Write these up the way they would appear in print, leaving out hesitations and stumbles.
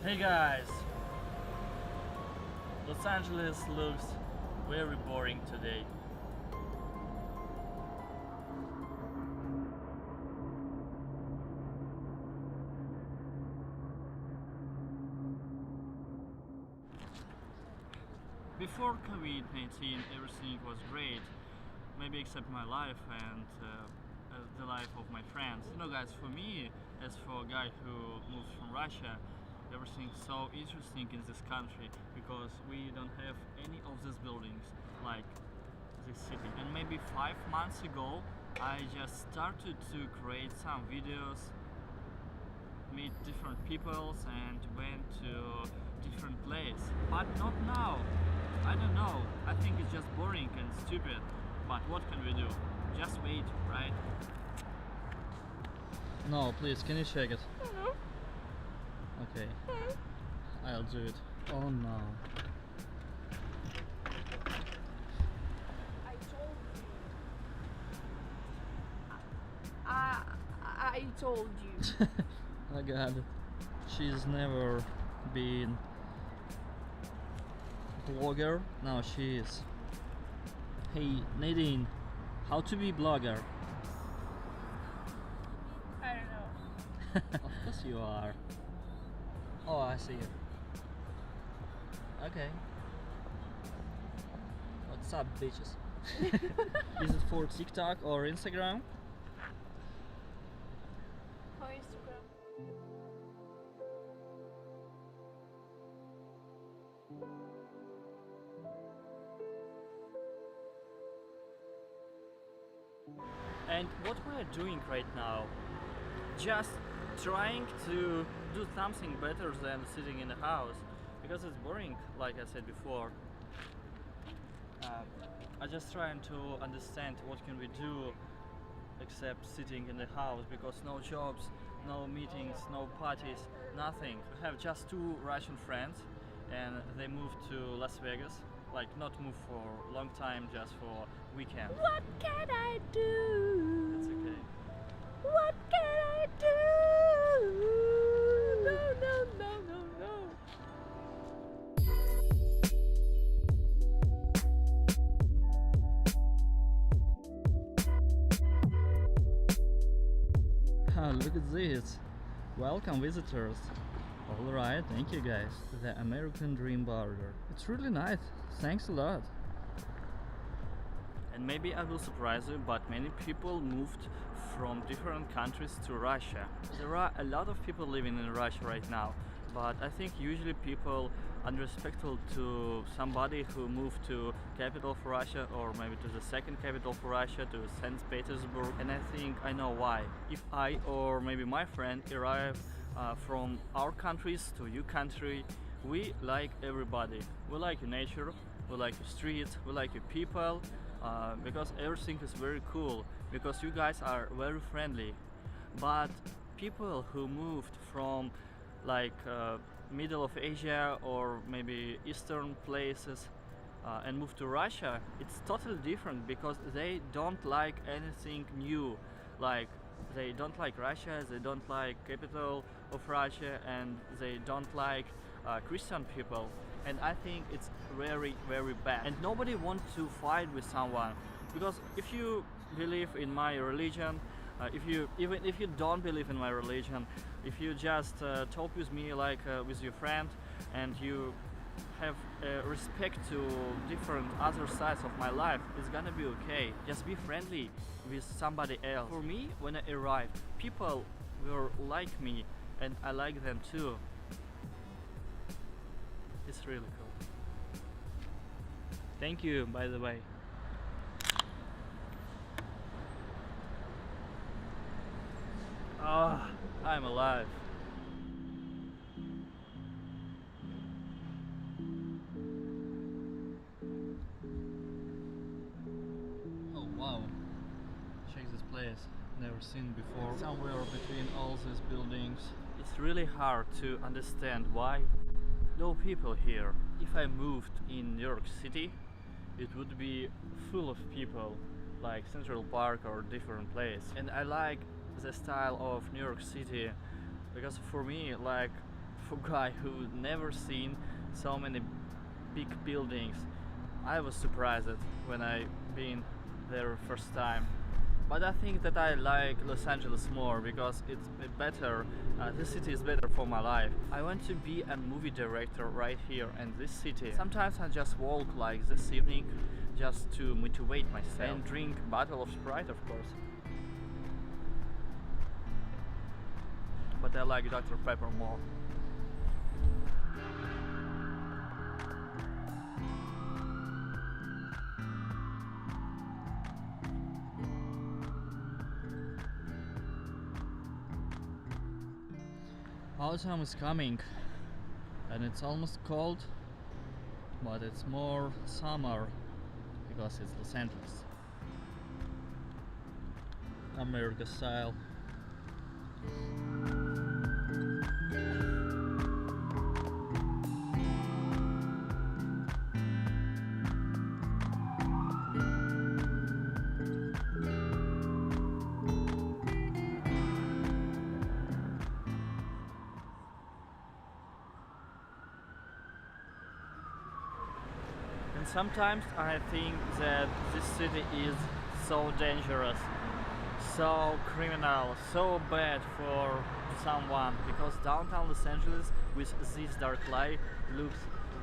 Hey guys! Los Angeles looks very boring today. Before COVID-19 everything was great, maybe except my life and the life of my friends. You know guys, for me, as for a guy who moved from Russia, everything's so interesting in this country because we don't have any of these buildings like this city. And maybe 5 months ago I just started to create some videos, meet different peoples and went to different place. But not now. I don't know. I think it's just boring and stupid. But what can we do? Just wait, right? No, please, can you check it? Okay. I'll do it. Oh no. I told you. I told you. Oh god. She's never been blogger. Now she is. Hey Nadine, how to be blogger? I don't know. Of course you are. Oh, I see you. Okay. What's up, bitches? Is it for TikTok or Instagram? For Instagram. And what we're doing right now, just trying to do something better than sitting in the house, because it's boring, like I said before. I just trying to understand what can we do except sitting in the house, because no jobs, no meetings, no parties, nothing. We have just 2 Russian friends and they moved to Las Vegas. Like not move for a long time, just for weekend. What can I do? It's okay. What can I do? No, no, no, no, no. Look at this. Welcome visitors. Alright, thank you guys. The American Dream Burger. It's really nice. Thanks a lot. And maybe I will surprise you, but many people moved from different countries to Russia. There are a lot of people living in Russia right now, but I think usually people unrespectful to somebody who moved to capital of Russia, or maybe to the second capital of Russia, to St. Petersburg. And I think I know why. If I or maybe my friend arrive from our countries to your country, we like everybody. We like your nature, we like your streets, we like your people, because everything is very cool, because you guys are very friendly. But people who moved from like middle of Asia or maybe eastern places and moved to Russia, it's totally different, because they don't like anything new. Like they don't like Russia, they don't like capital of Russia, and they don't like Christian people. And I think it's very, very bad. And nobody wants to fight with someone, because if you believe in my religion, even if you don't believe in my religion, if you just talk with me like with your friend, and you have respect to different other sides of my life, it's gonna be okay. Just be friendly with somebody else. For me, when I arrived, people were like me and I like them too. It's really cool. Thank you, by the way. Ah, I'm alive. Oh wow, check this place, never seen before. Somewhere between all these buildings. It's really hard to understand why no people here. If I moved in New York City, it would be full of people, like Central Park or different place. And I like the style of New York City, because for me, like for a guy who never seen so many big buildings. I was surprised when I been there first time. But I think that I like Los Angeles more because it's better. The city is better for my life. I want to be a movie director right here in this city. Sometimes I just walk like this evening just to motivate myself and drink bottle of Sprite, of course. But I like Dr. Pepper more. Autumn is coming and it's almost cold, but it's more summer because it's Los Angeles. America style. And sometimes I think that this city is so dangerous, so criminal, so bad for someone, because downtown Los Angeles with this dark light looks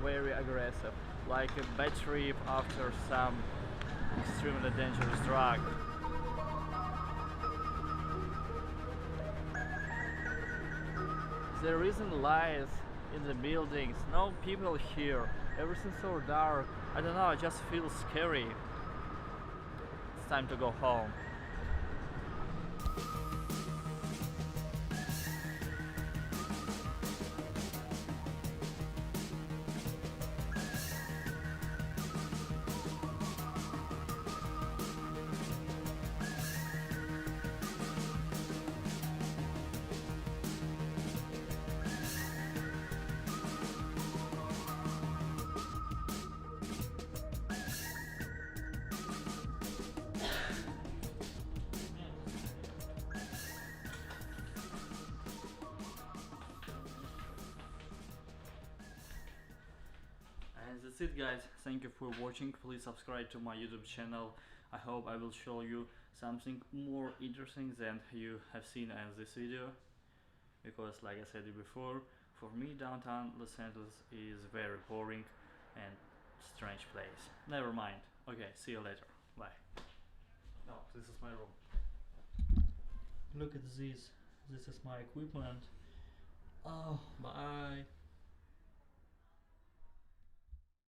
very aggressive, like a bad trip after some extremely dangerous drug. There isn't lights in the buildings, no people here, everything's so dark. I don't know, I just feel scary. It's time to go home. And that's it, guys. Thank you for watching. Please subscribe to my YouTube channel. I hope I will show you something more interesting than you have seen in this video, because like I said before, for me downtown Los Angeles is very boring and strange place. Never mind. Okay, see you later. Bye. No, this is my room. Look at this. This is my equipment. Oh, bye.